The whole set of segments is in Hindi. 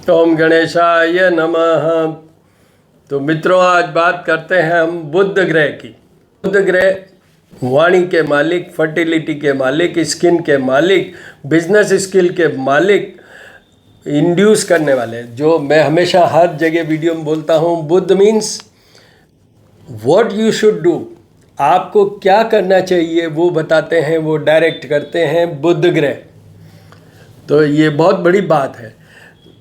ओम गणेशाय नमः। तो मित्रों, आज बात करते हैं हम बुध ग्रह की। बुध ग्रह वाणी के मालिक, फर्टिलिटी के मालिक, स्किन के मालिक, बिजनेस स्किल के मालिक, इंड्यूस करने वाले, जो मैं हमेशा हर जगह वीडियो में बोलता हूँ, Budh means what you should do, आपको क्या करना चाहिए वो बताते हैं, वो डायरेक्ट करते हैं बुध ग्रह। तो ये बहुत बड़ी बात है।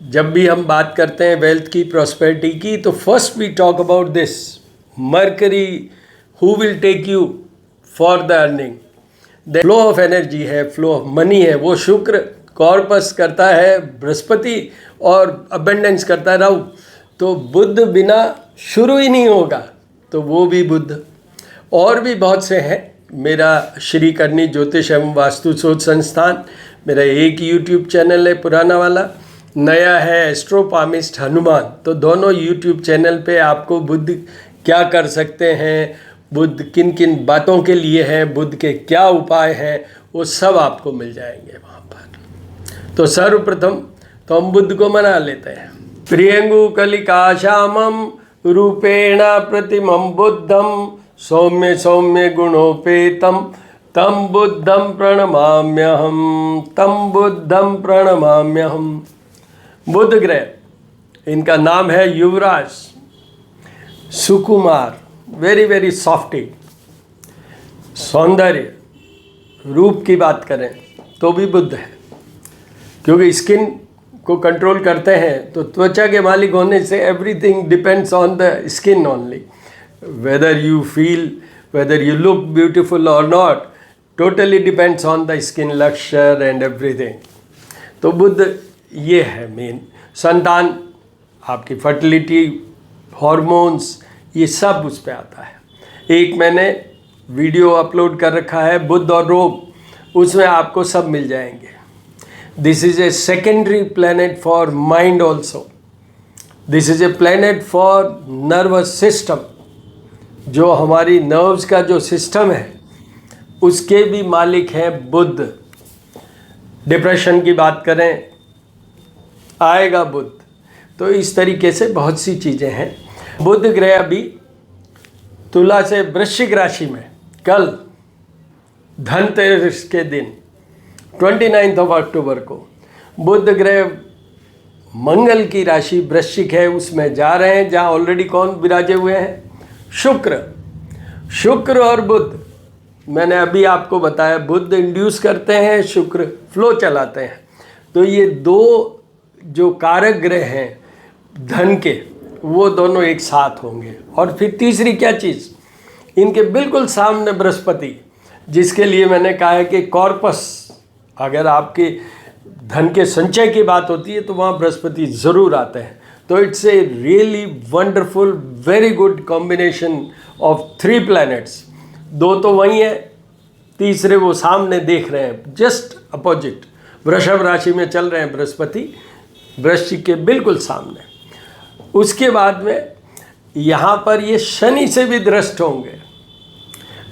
जब भी हम बात करते हैं वेल्थ की, प्रॉस्पेरिटी की, तो first we talk about this Mercury who will take you for the earning. The flow of energy है, फ्लो ऑफ मनी है, वो शुक्र, कॉर्पस करता है बृहस्पति, और अबेंडेंस करता है राहु। तो बुध बिना शुरू ही नहीं होगा, तो वो भी बुध। और भी बहुत से हैं। मेरा श्री करनी ज्योतिष एवं वास्तु शोध संस्थान, मेरा एक यूट्यूब चैनल है, पुराना वाला, नया है एस्ट्रोपामिस्ट हनुमान। तो दोनों यूट्यूब चैनल पे आपको बुध क्या कर सकते हैं, बुध किन किन बातों के लिए हैं, बुध के क्या उपाय हैं, वो सब आपको मिल जाएंगे वहाँ पर। तो सर्वप्रथम तो हम बुध को मना लेते हैं। प्रियंगु कलिका श्यामम रूपेण प्रतिमं बुद्धम सौम्य सौम्य गुणोपेतम तम बुद्धम प्रणमाम्यहम, तम बुद्धम प्रणमाम्यहम। बुध ग्रह, इनका नाम है युवराज, सुकुमार, वेरी वेरी सॉफ्टी, सौंदर्य, रूप की बात करें तो भी बुध है, क्योंकि स्किन को कंट्रोल करते हैं। तो त्वचा के मालिक होने से everything depends on the skin only, whether you feel, whether you look beautiful और not, totally depends on the skin lustre and everything. तो बुध ये है मेन। संतान, आपकी फर्टिलिटी, हॉर्मोन्स, ये सब उस पे आता है। एक मैंने वीडियो अपलोड कर रखा है बुध और रोग, उसमें आपको सब मिल जाएंगे। This is a secondary planet for mind also. This is a planet for nervous system. जो हमारी नर्व्स का जो सिस्टम है उसके भी मालिक हैं बुध। डिप्रेशन की बात करें, आएगा बुध। तो इस तरीके से बहुत सी चीज़ें हैं। बुध ग्रह अभी तुला से वृश्चिक राशि में, कल धनतेरस के दिन 29 अक्टूबर को बुध ग्रह मंगल की राशि वृश्चिक है, उसमें जा रहे हैं, जहाँ ऑलरेडी कौन विराजे हुए हैं, शुक्र। शुक्र और बुध, मैंने अभी आपको बताया, बुध इंड्यूस करते हैं, शुक्र फ्लो चलाते हैं। तो ये दो जो कारक ग्रह हैं धन के, वो दोनों एक साथ होंगे। और फिर तीसरी क्या चीज़, इनके बिल्कुल सामने बृहस्पति, जिसके लिए मैंने कहा है कि कॉर्पस, अगर आपके धन के संचय की बात होती है तो वहाँ बृहस्पति ज़रूर आते हैं। तो it's a really wonderful, very good combination of 3 planets. 2 तो वहीं है, तीसरे वो सामने देख रहे हैं, जस्ट अपोजिट, वृषभ राशि में चल रहे हैं बृहस्पति, वृश्चिक के बिल्कुल सामने। उसके बाद में यहाँ पर ये शनि से भी दृष्ट होंगे।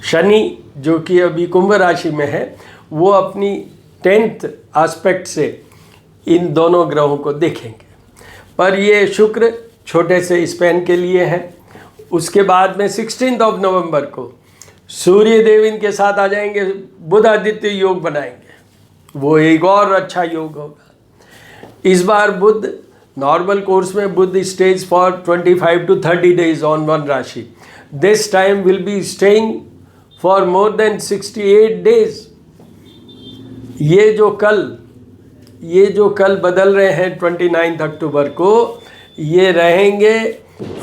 शनि जो कि अभी कुंभ राशि में है, वो अपनी 10th एस्पेक्ट से इन दोनों ग्रहों को देखेंगे। पर ये शुक्र छोटे से स्पेन के लिए है। उसके बाद में 16 नवंबर को सूर्य देव इनके साथ आ जाएंगे, बुध आदित्य योग बनाएंगे, वो एक और अच्छा योग होगा। इस बार बुध नॉर्मल कोर्स में Budh stage for 25 to 30 days on one rashi. This time will be staying for more than 68 days. ये जो कल बदल रहे हैं 29 अक्टूबर को, ये रहेंगे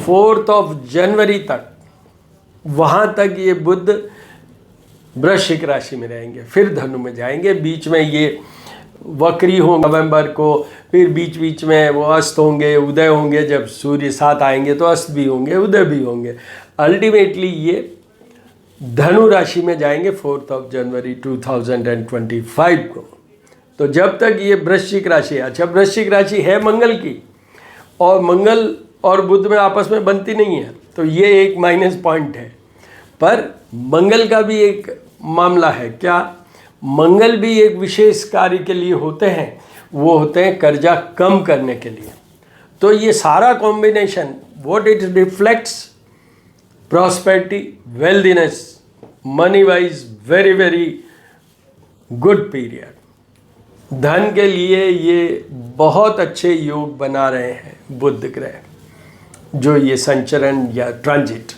4 जनवरी तक। वहाँ तक ये बुध वृश्चिक राशि में रहेंगे, फिर धनु में जाएंगे। बीच में ये वक्री होंगे नवंबर को, फिर बीच बीच में वो अस्त होंगे, उदय होंगे। जब सूर्य साथ आएंगे तो अस्त भी होंगे, उदय भी होंगे। अल्टीमेटली ये धनु राशि में जाएंगे 4 जनवरी 2025 को। तो जब तक ये वृश्चिक राशि, अच्छा वृश्चिक राशि है मंगल की, और मंगल और बुध में आपस में बनती नहीं है, तो ये एक माइनस पॉइंट है। पर मंगल का भी एक मामला है, क्या मंगल भी एक विशेष कार्य के लिए होते हैं, वो होते हैं कर्जा कम करने के लिए। तो ये सारा combination what it reflects, prosperity, वेल्दीनेस, money wise very very good period. धन के लिए ये बहुत अच्छे योग बना रहे हैं बुध ग्रह, जो ये संचरण या ट्रांजिट।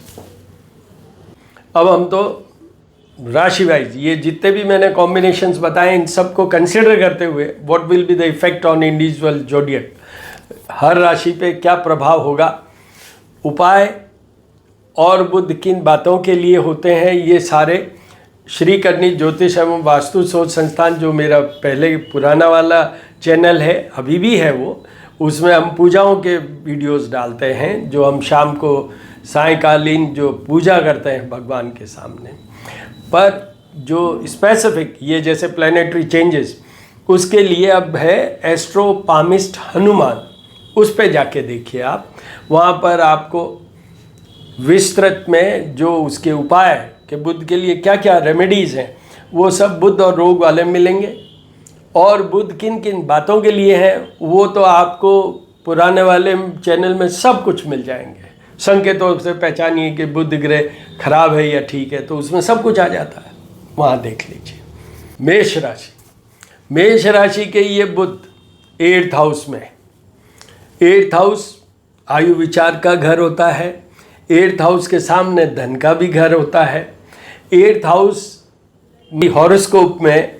अब हम तो राशि वाइज ये जितने भी मैंने कॉम्बिनेशंस बताए इन सबको कंसिडर करते हुए what will be the effect on individual zodiac, हर राशि पे क्या प्रभाव होगा, उपाय और बुध किन बातों के लिए होते हैं, ये सारे श्री करनी ज्योतिष एवं वास्तु शोध संस्थान, जो मेरा पहले पुराना वाला चैनल है, अभी भी है वो, उसमें हम पूजाओं के वीडियोस डालते हैं, जो हम शाम को सायंकालीन जो पूजा करते हैं भगवान के सामने। पर जो स्पेसिफिक ये जैसे प्लैनेटरी चेंजेस, उसके लिए अब है एस्ट्रोपामिस्ट हनुमान, उस पे जाके देखिए आप, वहाँ पर आपको विस्तृत में जो उसके उपाय कि बुध के लिए क्या क्या रेमेडीज़ हैं, वो सब बुध और रोग वाले मिलेंगे। और बुध किन किन बातों के लिए है वो तो आपको पुराने वाले चैनल में सब कुछ मिल जाएंगे। संकेतों से पहचानिए कि बुध ग्रह खराब है या ठीक है, तो उसमें सब कुछ आ जाता है, वहाँ देख लीजिए। मेष राशि, मेष राशि के ये बुध 8th हाउस में, 8th हाउस आयु विचार का घर होता है, 8th हाउस के सामने धन का भी घर होता है। 8th हाउस हॉरोस्कोप में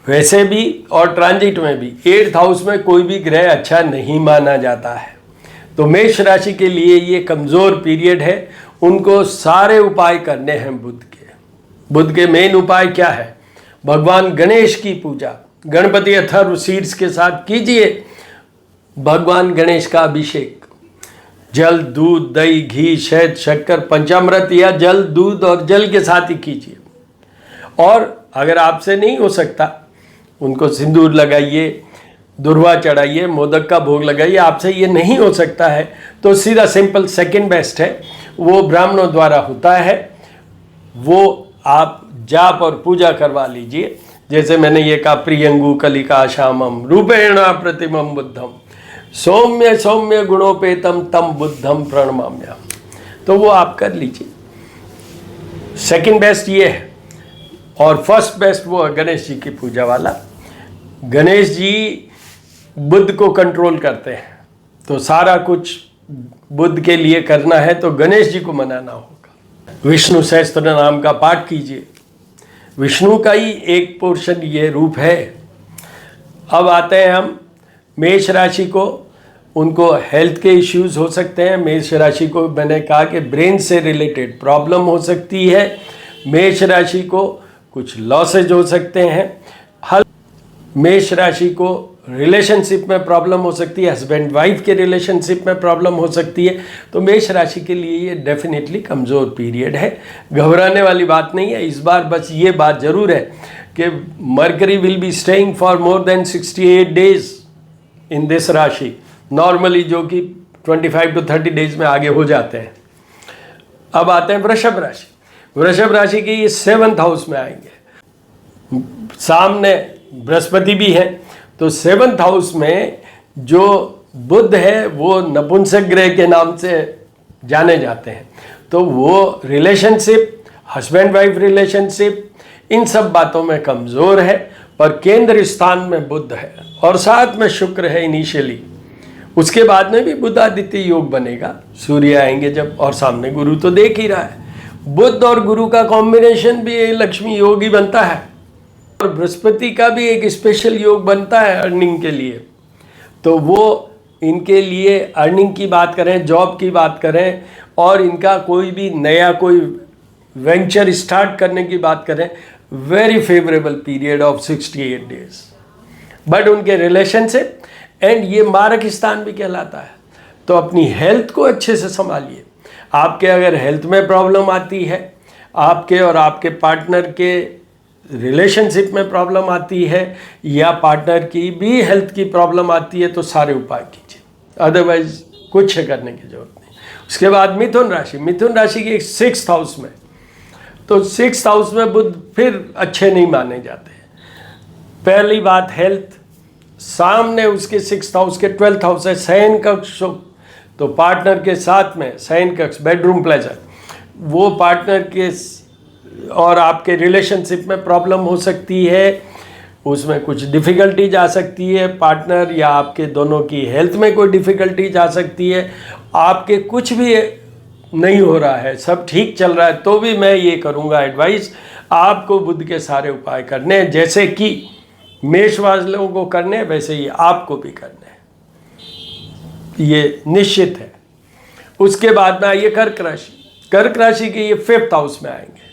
वैसे भी और ट्रांजिट में भी 8th हाउस में कोई भी ग्रह अच्छा नहीं माना जाता है। तो मेष राशि के लिए ये कमज़ोर पीरियड है, उनको सारे उपाय करने हैं बुध के। बुध के मेन उपाय क्या है? भगवान गणेश की पूजा, गणपति अथर्व शीर्ष के साथ कीजिए भगवान गणेश का अभिषेक। जल, दूध, दही, घी, शहद, शक्कर, पंचामृत या जल, दूध और जल के साथ ही कीजिए। और अगर आपसे नहीं हो सकता, उनको सिंदूर लगाइए, दुर्वा चढ़ाइए, मोदक का भोग लगाइए। आपसे ये नहीं हो सकता है तो सीधा सिंपल सेकंड बेस्ट है, वो ब्राह्मणों द्वारा होता है, वो आप जाप और पूजा करवा लीजिए। जैसे मैंने ये कहा, प्रियंगु कलिका श्यामम रूपेण प्रतिमम बुद्धम सौम्य सौम्य गुणोपेतम तम बुद्धम प्रणमाम्य, तो वो आप कर लीजिए। सेकंड बेस्ट ये है। और फर्स्ट बेस्ट वो है गणेश जी की पूजा वाला। गणेश जी बुध को कंट्रोल करते हैं, तो सारा कुछ बुध के लिए करना है तो गणेश जी को मनाना होगा। विष्णु सहस्त्र नाम का पाठ कीजिए, विष्णु का ही एक पोर्शन ये रूप है। अब आते हैं हम मेष राशि को, उनको हेल्थ के इश्यूज हो सकते हैं। मेष राशि को मैंने कहा कि ब्रेन से रिलेटेड प्रॉब्लम हो सकती है। मेष राशि को कुछ लॉसेज हो सकते हैं। मेष राशि को रिलेशनशिप में प्रॉब्लम हो सकती है, हस्बैंड वाइफ के रिलेशनशिप में प्रॉब्लम हो सकती है। तो मेष राशि के लिए ये डेफिनेटली कमज़ोर पीरियड है, घबराने वाली बात नहीं है। इस बार बस ये बात ज़रूर है कि mercury will be staying for more than 68 days in this राशि, नॉर्मली जो कि 25 to 30 डेज में आगे हो जाते हैं। अब आते हैं वृषभ राशि। वृषभ राशि के ये 7th हाउस में आएंगे, सामने बृहस्पति भी है, तो 7th हाउस में जो बुध है वो नपुंसक ग्रह के नाम से जाने जाते हैं। तो वो रिलेशनशिप, हस्बैंड वाइफ रिलेशनशिप, इन सब बातों में कमज़ोर है। पर केंद्र स्थान में बुध है और साथ में शुक्र है इनिशियली, उसके बाद में भी बुधादित्य योग बनेगा, सूर्य आएंगे जब, और सामने गुरु तो देख ही रहा है। बुध और गुरु का कॉम्बिनेशन भी लक्ष्मी योग ही बनता है, और बृहस्पति का भी एक स्पेशल योग बनता है अर्निंग के लिए। तो वो इनके लिए अर्निंग की बात करें, जॉब की बात करें, और इनका कोई भी नया कोई वेंचर स्टार्ट करने की बात करें, very favourable period of 68 days. But उनके रिलेशनशिप एंड ये मारक स्थान भी कहलाता है, तो अपनी हेल्थ को अच्छे से संभालिए। आपके अगर हेल्थ में प्रॉब्लम आती है, आपके और आपके पार्टनर के रिलेशनशिप में प्रॉब्लम आती है, या पार्टनर की भी हेल्थ की प्रॉब्लम आती है, तो सारे उपाय कीजिए, अदरवाइज कुछ करने की जरूरत नहीं। उसके बाद मिथुन राशि। मिथुन राशि के 6th हाउस में, तो 6th हाउस में बुध फिर अच्छे नहीं माने जाते। पहली बात हेल्थ, सामने उसके 6th हाउस के 12th हाउस है शयन कक्ष शुभ। तो पार्टनर के साथ में शयन कक्ष बेडरूम प्लेजर, वो पार्टनर के और आपके रिलेशनशिप में प्रॉब्लम हो सकती है, उसमें कुछ डिफ़िकल्टीज आ सकती है, पार्टनर या आपके दोनों की हेल्थ में कोई डिफ़िकल्टीज आ सकती है, आपके कुछ भी नहीं हो रहा है, सब ठीक चल रहा है, तो भी मैं ये करूँगा एडवाइस आपको बुध के सारे उपाय करने हैं, जैसे कि मेष वालों को करने हैं वैसे ही आपको भी करने हैं, ये निश्चित है। उसके बाद में आइए कर्क राशि। कर्क राशि के ये 5th हाउस में आएंगे।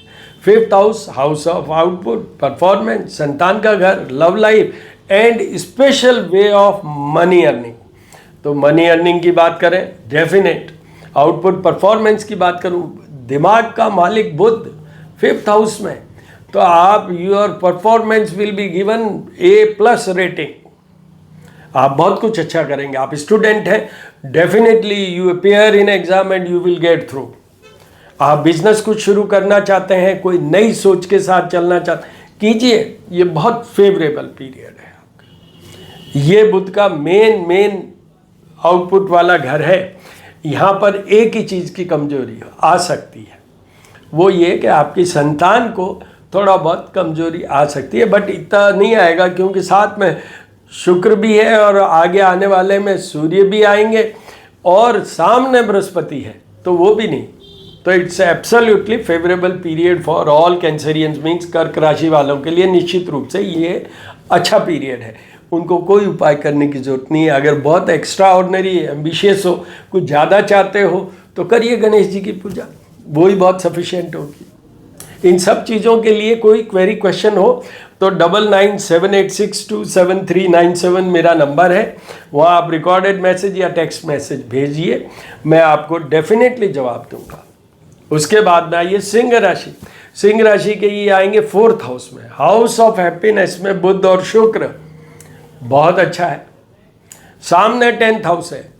5th house, house of output, performance, संतान का घर, love life and special way of money earning. तो मनी अर्निंग की बात करें, डेफिनेट आउटपुट परफॉर्मेंस की बात करूं, दिमाग का मालिक बुध 5th हाउस में, तो आप your performance will be given A+ rating. आप बहुत कुछ अच्छा करेंगे। आप स्टूडेंट हैं, definitely you appear in exam and you will get through. आप बिजनेस कुछ शुरू करना चाहते हैं, कोई नई सोच के साथ चलना चाहते हैं, कीजिए, ये बहुत फेवरेबल पीरियड है आपका। ये बुध का मेन आउटपुट वाला घर है। यहाँ पर एक ही चीज़ की कमजोरी आ सकती है, वो ये कि आपकी संतान को थोड़ा बहुत कमजोरी आ सकती है, बट इतना नहीं आएगा क्योंकि साथ में शुक्र भी है और आगे आने वाले में सूर्य भी आएंगे और सामने बृहस्पति है, तो वो भी नहीं। तो it's absolutely favourable period for all Cancerians, means Kark राशि वालों के लिए निश्चित रूप से ये अच्छा पीरियड है। उनको कोई उपाय करने की ज़रूरत नहीं है। अगर बहुत एक्स्ट्रा ऑर्डिनरी एम्बिशियस हो, कुछ ज़्यादा चाहते हो, तो करिए गणेश जी की पूजा, वो ही बहुत सफिशिएंट होगी। इन सब चीज़ों के लिए कोई क्वेरी क्वेश्चन हो तो 9978627397 मेरा नंबर है, वहाँ आप रिकॉर्डेड मैसेज या टेक्स्ट मैसेज भेजिए, मैं आपको डेफिनेटली जवाब दूंगा। उसके बाद में आइए सिंह राशि। सिंह राशि के ये आएंगे 4th हाउस में, हाउस ऑफ हैप्पीनेस में बुध और शुक्र, बहुत अच्छा है। सामने 10th हाउस है,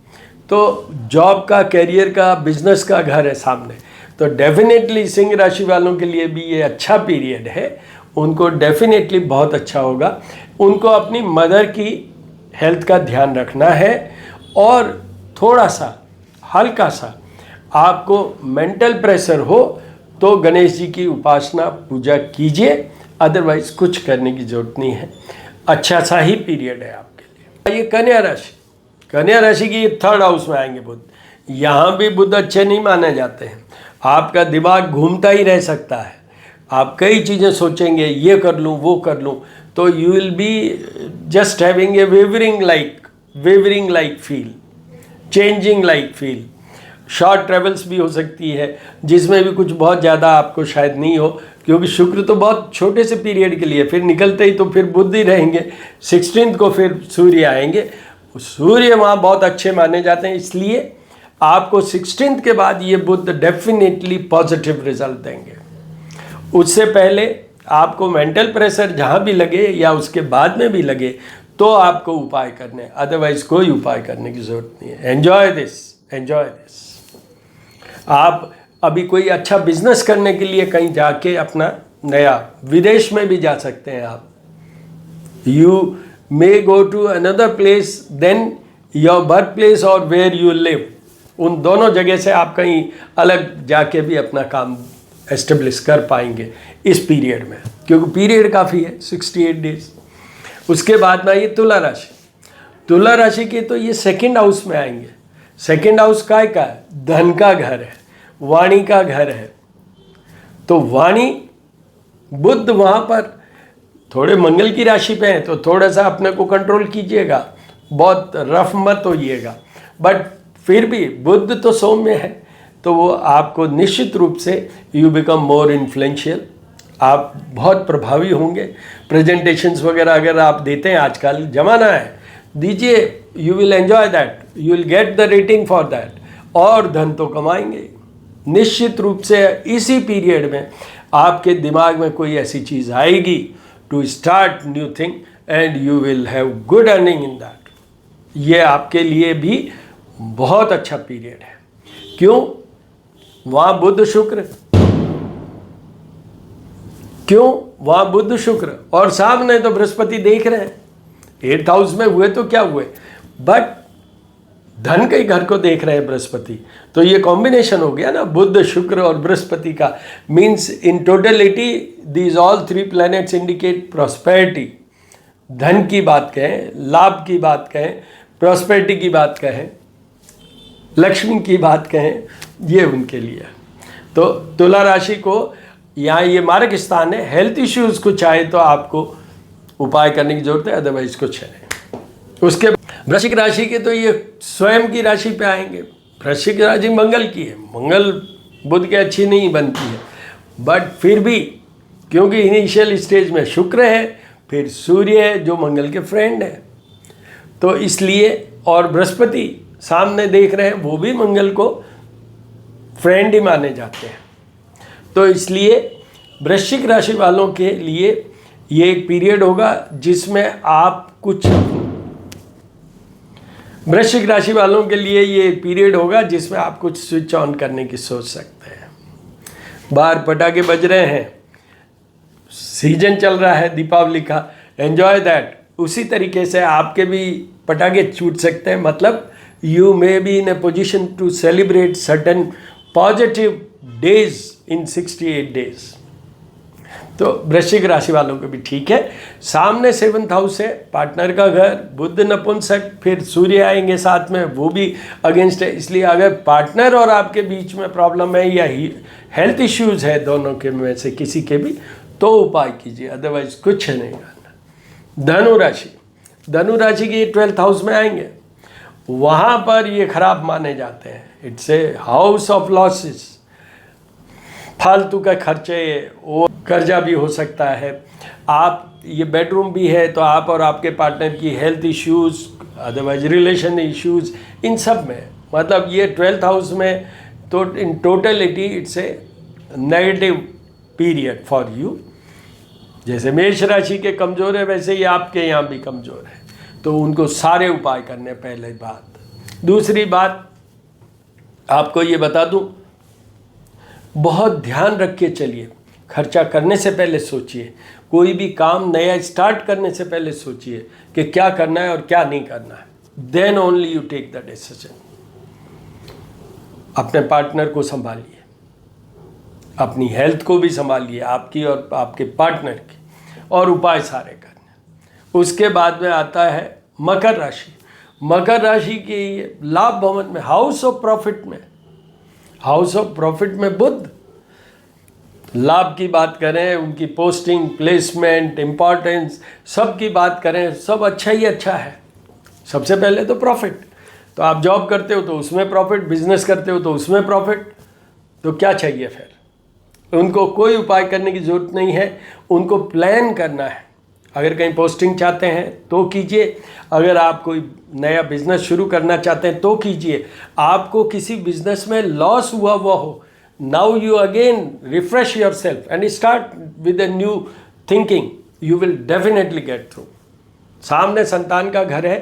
तो जॉब का, कैरियर का, बिजनेस का घर है सामने, तो डेफिनेटली सिंह राशि वालों के लिए भी ये अच्छा पीरियड है। उनको डेफिनेटली बहुत अच्छा होगा। उनको अपनी मदर की हेल्थ का ध्यान रखना है और थोड़ा सा हल्का सा आपको मेंटल प्रेशर हो तो गणेश जी की उपासना पूजा कीजिए, अदरवाइज कुछ करने की जरूरत नहीं है। अच्छा सा ही पीरियड है आपके लिए। ये कन्या राशि। कन्या राशि की 3rd हाउस में आएंगे बुध। यहाँ भी बुध अच्छे नहीं माने जाते हैं। आपका दिमाग घूमता ही रह सकता है, आप कई चीज़ें सोचेंगे, ये कर लूँ वो कर लूँ, तो you will be just having a wavering like feel, changing like feel. Short travels भी हो सकती है जिसमें भी कुछ बहुत ज़्यादा आपको शायद नहीं हो, क्योंकि शुक्र तो बहुत छोटे से पीरियड के लिए, फिर निकलते ही तो फिर बुध ही रहेंगे। 16th को फिर सूर्य आएंगे। सूर्य वहाँ बहुत अच्छे माने जाते हैं, इसलिए आपको 16th के बाद ये बुध डेफिनेटली पॉजिटिव रिजल्ट देंगे। उससे पहले आपको मेंटल प्रेशर जहाँ भी लगे या उसके बाद में भी लगे तो आपको उपाय करने, अदरवाइज कोई उपाय करने की ज़रूरत नहीं है। Enjoy this. आप अभी कोई अच्छा बिजनेस करने के लिए कहीं जाके अपना नया, विदेश में भी जा सकते हैं आप। You may go to another place than your birth place और वेयर यू लिव। उन दोनों जगह से आप कहीं अलग जाके भी अपना काम एस्टेब्लिश कर पाएंगे इस पीरियड में, क्योंकि पीरियड काफ़ी है, 68 डेज। उसके बाद में ये तुला राशि। तुला राशि के तो ये 2nd हाउस में आएंगे। 2nd हाउस काय का है? धन का घर है, वाणी का घर है। तो वाणी, बुध वहाँ पर थोड़े मंगल की राशि पे हैं, तो थोड़ा सा अपने को कंट्रोल कीजिएगा, बहुत रफ मत होइएगा, बट फिर भी बुध तो सौम्य है, तो वो आपको निश्चित रूप से यू बिकम मोर इन्फ्लुएंशियल, आप बहुत प्रभावी होंगे। प्रेजेंटेशंस वगैरह अगर आप देते हैं, आजकल जमाना है, दीजिए, you will enjoy that, you will get the rating for that, और धन तो कमाएंगे निश्चित रूप से। इसी पीरियड में आपके दिमाग में कोई ऐसी चीज़ आएगी to start new thing and you will have good earning in that. ये आपके लिए भी बहुत अच्छा पीरियड है। क्यों? वहाँ बुध शुक्र और सामने तो बृहस्पति देख रहे हैं, 8th हाउस में हुए तो क्या हुए, बट धन के घर को देख रहे हैं बृहस्पति, तो ये कॉम्बिनेशन हो गया ना बुध शुक्र और बृहस्पति का। Means in totality these all 3 planets indicate prosperity. धन की बात कहें, लाभ की बात कहें, प्रॉस्पेरिटी की बात कहें, लक्ष्मी की बात कहें, ये उनके लिए। तो तुला राशि को यहाँ ये मार्ग स्थान है। हेल्थ इश्यूज कुछ आए तो आपको उपाय करने की जरूरत है, अदरवाइज कुछ नहीं। उसके वृश्चिक राशि के तो ये स्वयं की राशि पे आएंगे। वृश्चिक राशि मंगल की है, मंगल बुध के अच्छी नहीं बनती है, बट फिर भी क्योंकि इनिशियल स्टेज में शुक्र है, फिर सूर्य है जो मंगल के फ्रेंड है, तो इसलिए, और बृहस्पति सामने देख रहे हैं, वो भी मंगल को फ्रेंड ही माने जाते हैं। तो इसलिए वृश्चिक राशि वालों के लिए ये एक पीरियड होगा जिसमें आप कुछ, वृश्चिक राशि वालों के लिए ये पीरियड होगा जिसमें आप कुछ स्विच ऑन करने की सोच सकते हैं। बाहर पटाखे बज रहे हैं, सीजन चल रहा है दीपावली का, एंजॉय दैट। उसी तरीके से आपके भी पटाखे छूट सकते हैं, मतलब you may be in a position to celebrate certain positive days in 68 days. तो वृश्चिक राशि वालों को भी ठीक है। सामने 7th हाउस है, पार्टनर का घर, बुध नपुंसक, फिर सूर्य आएंगे साथ में, वो भी अगेंस्ट है। इसलिए अगर पार्टनर और आपके बीच में प्रॉब्लम है या हेल्थ इश्यूज है दोनों के में से किसी के भी, तो उपाय कीजिए, अदरवाइज कुछ नहीं करना। धनु राशि, धनु राशि के 12th हाउस में आएंगे, वहाँ पर ये खराब माने जाते हैं। It's a house of losses, फालतू का खर्चे, वो कर्जा भी हो सकता है। आप ये बेडरूम भी है तो आप और आपके पार्टनर की health issues, otherwise relation issues, इन सब में, मतलब ये 12th हाउस में, तो in totality it's a negative period for you. जैसे मेष राशि के कमज़ोर है वैसे ही आपके यहाँ भी कमज़ोर है, तो उनको सारे उपाय करने। पहले बात। दूसरी बात आपको ये बता दूं, बहुत ध्यान रख के चलिए, खर्चा करने से पहले सोचिए, कोई भी काम नया स्टार्ट करने से पहले सोचिए कि क्या करना है और क्या नहीं करना है, then only you take the decision. अपने पार्टनर को संभालिए, अपनी हेल्थ को भी संभालिए, आपकी और आपके पार्टनर की, और उपाय सारे करने। उसके बाद में आता है मकर राशि। मकर राशि की लाभ भवन में, हाउस ऑफ प्रॉफिट में, हाउस ऑफ प्रॉफिट में बुध, लाभ की बात करें, उनकी पोस्टिंग, प्लेसमेंट, इम्पॉर्टेंस, सब की बात करें, सब अच्छा ही अच्छा है। सबसे पहले तो प्रॉफिट, तो आप जॉब करते हो तो उसमें प्रॉफिट, बिजनेस करते हो तो उसमें प्रॉफिट, तो क्या चाहिए फिर। उनको कोई उपाय करने की ज़रूरत नहीं है, उनको प्लान करना है। अगर कहीं पोस्टिंग चाहते हैं तो कीजिए, अगर आप कोई नया बिजनेस शुरू करना चाहते हैं तो कीजिए। आपको किसी बिजनेस में लॉस हुआ हो, now you again refresh your self and start with a new thinking, you will definitely get through. सामने संतान का घर है,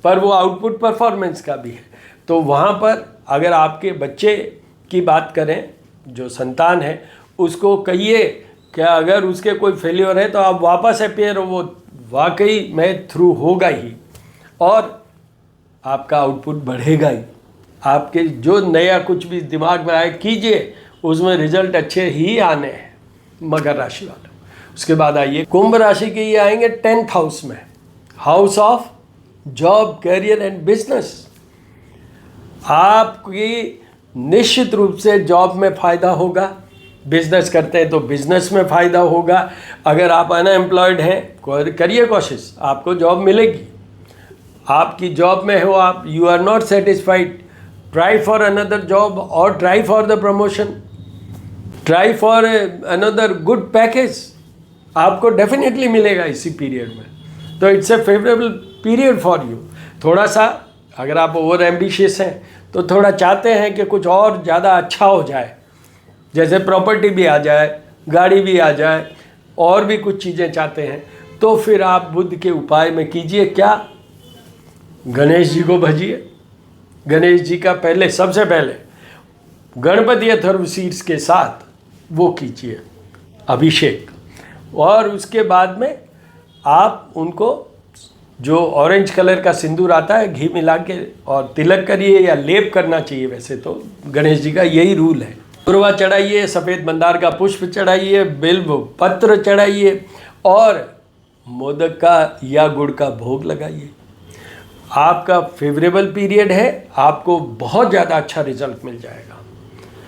पर वो आउटपुट परफॉर्मेंस का भी है, तो वहाँ पर अगर आपके बच्चे की बात करें, जो संतान है, उसको कहिए कि अगर उसके कोई फेलियर है तो आप वापस अपेयर हो, वो वाकई में थ्रू होगा ही, और आपका आउटपुट बढ़ेगा ही। आपके जो नया कुछ भी दिमाग में आए कीजिए, उसमें रिजल्ट अच्छे ही आने हैं मकर राशि वाले। उसके बाद आइए कुंभ राशि के, ये आएंगे 10th हाउस में, house of job, career and business. आपकी निश्चित रूप से जॉब में फ़ायदा होगा, बिजनेस करते हैं तो बिजनेस में फ़ायदा होगा। अगर आप अनएम्प्लॉयड हैं, करिए कोशिश, आपको जॉब मिलेगी। आपकी जॉब में हो आप, you are not satisfied, try for another job और try for the promotion, try for another good package, आपको डेफिनेटली मिलेगा इसी पीरियड में। तो it's a favourable period for you. थोड़ा सा अगर आप ओवर एम्बिशियस हैं तो थोड़ा चाहते हैं कि कुछ और ज़्यादा अच्छा हो जाए, जैसे प्रॉपर्टी भी आ जाए, गाड़ी भी आ जाए, और भी कुछ चीज़ें चाहते हैं, तो फिर आप बुध के उपाय में कीजिए क्या, गणेश जी को भजिए। गणेश जी का पहले, सबसे पहले गणपति अथर्वशीर्ष के साथ वो कीजिए अभिषेक, और उसके बाद में आप उनको जो ऑरेंज कलर का सिंदूर आता है घी मिला के और तिलक करिए या लेप करना चाहिए, वैसे तो गणेश जी का यही रूल है। दुर्वा चढ़ाइए, सफ़ेद मंदार का पुष्प चढ़ाइए, बिल्व पत्र चढ़ाइए और मोदक का या गुड़ का भोग लगाइए। आपका फेवरेबल पीरियड है, आपको बहुत ज़्यादा अच्छा रिजल्ट मिल जाएगा।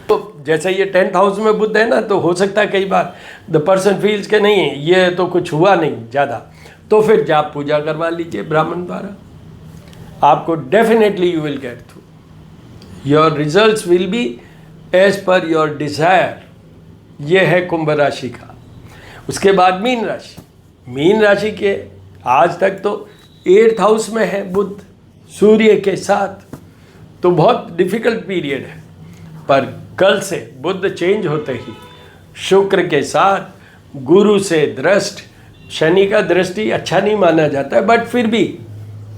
तो जैसे ये 10th हाउस में बुध है ना, तो हो सकता है कई बार द पर्सन फील्स के नहीं ये तो कुछ हुआ नहीं ज़्यादा, तो फिर जाप पूजा करवा लीजिए ब्राह्मण द्वारा, आपको definitely you will get through, your results will be as per your desire. ये है कुंभ राशि का। उसके बाद मीन राशि। मीन राशि के आज तक तो 8th हाउस में है बुध सूर्य के साथ, तो बहुत डिफ़िकल्ट पीरियड है। पर कल से बुध चेंज होते ही शुक्र के साथ गुरु से दृष्ट, शनि का दृष्टि अच्छा नहीं माना जाता है, बट फिर भी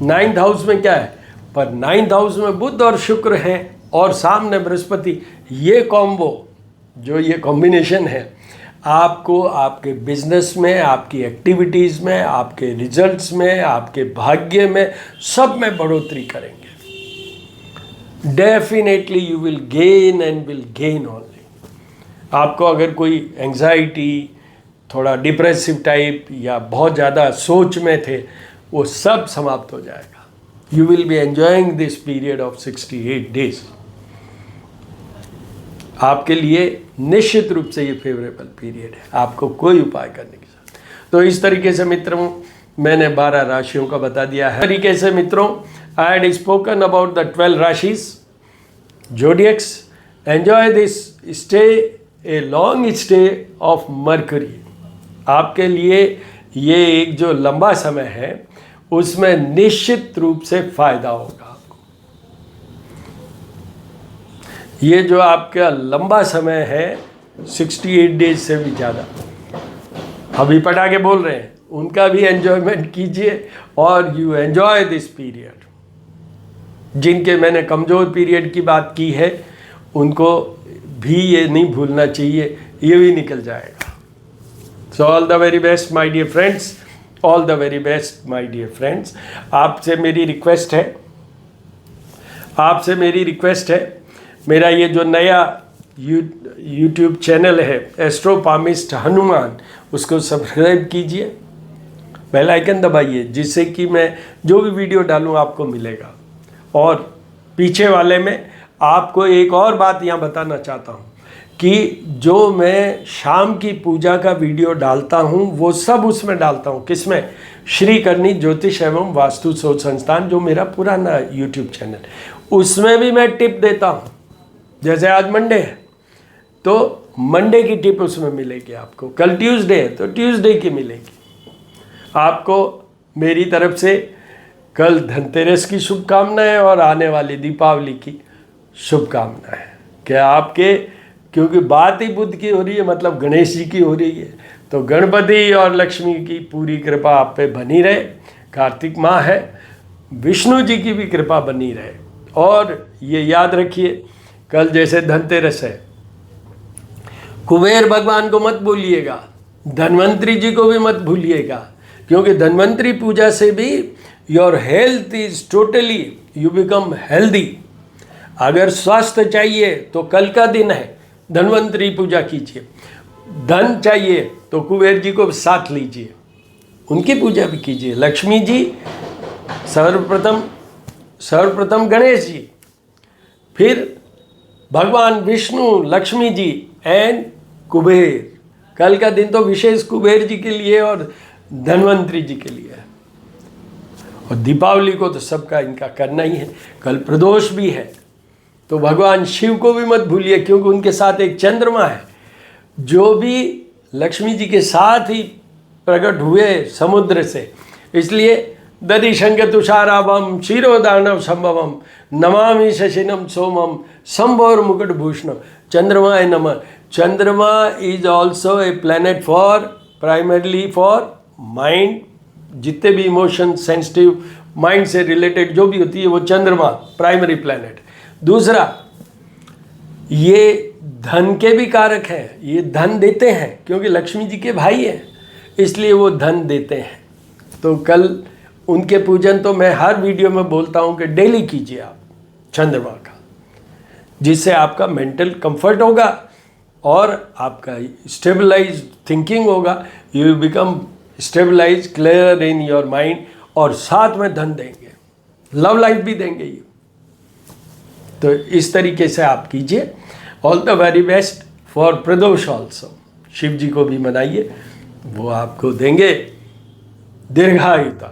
9th हाउस में क्या है, पर 9th हाउस में बुध और शुक्र हैं और सामने बृहस्पति, ये कॉम्बो, जो ये कॉम्बिनेशन है, आपको आपके बिजनेस में, आपकी एक्टिविटीज़ में, आपके रिजल्ट्स में, आपके भाग्य में, सब में बढ़ोतरी करेंगे। Definitely you will gain and will gain only. आपको अगर कोई एंजाइटी, थोड़ा डिप्रेसिव टाइप या बहुत ज़्यादा सोच में थे, वो सब समाप्त हो जाएगा। You will be enjoying this period of 68 days. आपके लिए निश्चित रूप से ये फेवरेबल पीरियड है, आपको कोई उपाय करने की जरूरत। तो इस तरीके से मित्रों मैंने 12 राशियों का बता दिया है। तरीके से मित्रों I had spoken about the 12 राशिस zodiacs. Enjoy this stay, a long stay of Mercury. आपके लिए ये एक जो लंबा समय है उसमें निश्चित रूप से फायदा होगा आपको। ये जो आपका लंबा समय है 68 डेज से भी ज़्यादा, अभी पटाखे बोल रहे हैं, उनका भी एंजॉयमेंट कीजिए और यू एंजॉय दिस पीरियड। जिनके मैंने कमज़ोर पीरियड की बात की है उनको भी ये नहीं भूलना चाहिए, ये भी निकल जाएगा। So all the very best my dear friends, all the very best my dear friends. आपसे मेरी रिक्वेस्ट है, मेरा ये जो नया यूट्यूब चैनल है एस्ट्रोपामिस्ट हनुमान, उसको सब्सक्राइब कीजिए, बेल आइकन दबाइए, जिससे कि मैं जो भी वीडियो डालूँ आपको मिलेगा। और पीछे वाले में आपको एक और बात यहाँ बताना चाहता हूँ कि जो मैं शाम की पूजा का वीडियो डालता हूँ वो सब उसमें डालता हूँ। किसमें? श्री करनी ज्योतिष एवं वास्तु शोध संस्थान, जो मेरा पुराना यूट्यूब चैनल, उसमें भी मैं टिप देता हूँ। जैसे आज मंडे है तो मंडे की टिप उसमें मिलेगी आपको, कल ट्यूसडे है तो ट्यूसडे की मिलेगी आपको। मेरी तरफ से कल धनतेरस की शुभकामनाएं और आने वाली दीपावली की शुभकामनाएं। क्या आपके, क्योंकि बात ही बुध की हो रही है, मतलब गणेश जी की हो रही है, तो गणपति और लक्ष्मी की पूरी कृपा आप पे बनी रहे। कार्तिक माह है, विष्णु जी की भी कृपा बनी रहे। और ये याद रखिए, कल जैसे धनतेरस है, कुबेर भगवान को मत भूलिएगा, धन्वंतरी जी को भी मत भूलिएगा, क्योंकि धन्वंतरी पूजा से भी your health is totally, you become healthy. अगर स्वास्थ्य चाहिए तो कल का दिन है, धन्वंतरी पूजा कीजिए। धन चाहिए तो कुबेर जी को साथ लीजिए, उनकी पूजा भी कीजिए। लक्ष्मी जी सर्वप्रथम गणेश जी, फिर भगवान विष्णु, लक्ष्मी जी एंड कुबेर। कल का दिन तो विशेष कुबेर जी के लिए और धन्वंतरी जी के लिए है। और दीपावली को तो सबका इनका करना ही है। कल प्रदोष भी है, तो भगवान शिव को भी मत भूलिए, क्योंकि उनके साथ एक चंद्रमा है जो भी लक्ष्मी जी के साथ ही प्रकट हुए समुद्र से। इसलिए दधिशंक तुषाराभम क्षीरोदानव संभवम नमामि शशिनम सोमम संभोर मुकुट भूषणम चंद्रमाय नमः। चंद्रमा is also a planet for, primarily for mind. जितने भी इमोशन, सेंसिटिव, माइंड से रिलेटेड जो भी होती है वो चंद्रमा प्राइमरी प्लैनेट। दूसरा, ये धन के भी कारक हैं, ये धन देते हैं, क्योंकि लक्ष्मी जी के भाई हैं, इसलिए वो धन देते हैं। तो कल उनके पूजन तो मैं हर वीडियो में बोलता हूँ कि डेली कीजिए आप चंद्रमा का, जिससे आपका मेंटल कंफर्ट होगा और आपका स्टेबलाइज थिंकिंग होगा, you will become stabilize, clear in your mind, और साथ में धन देंगे, लव लाइफ भी देंगे ये। तो इस तरीके से आप कीजिए। All the very best for Pradosh also. Shiv ji को भी मनाइए, वो आपको देंगे दीर्घायुता।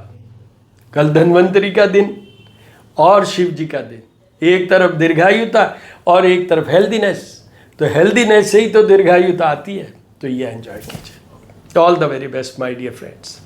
कल धन्वंतरी का दिन और शिव जी का दिन, एक तरफ दीर्घायुता और एक तरफ हेल्दीनेस, तो हेल्दीनेस से ही तो दीर्घायुता आती है, तो ये एंजॉय कीजिए। All the very best my dear friends.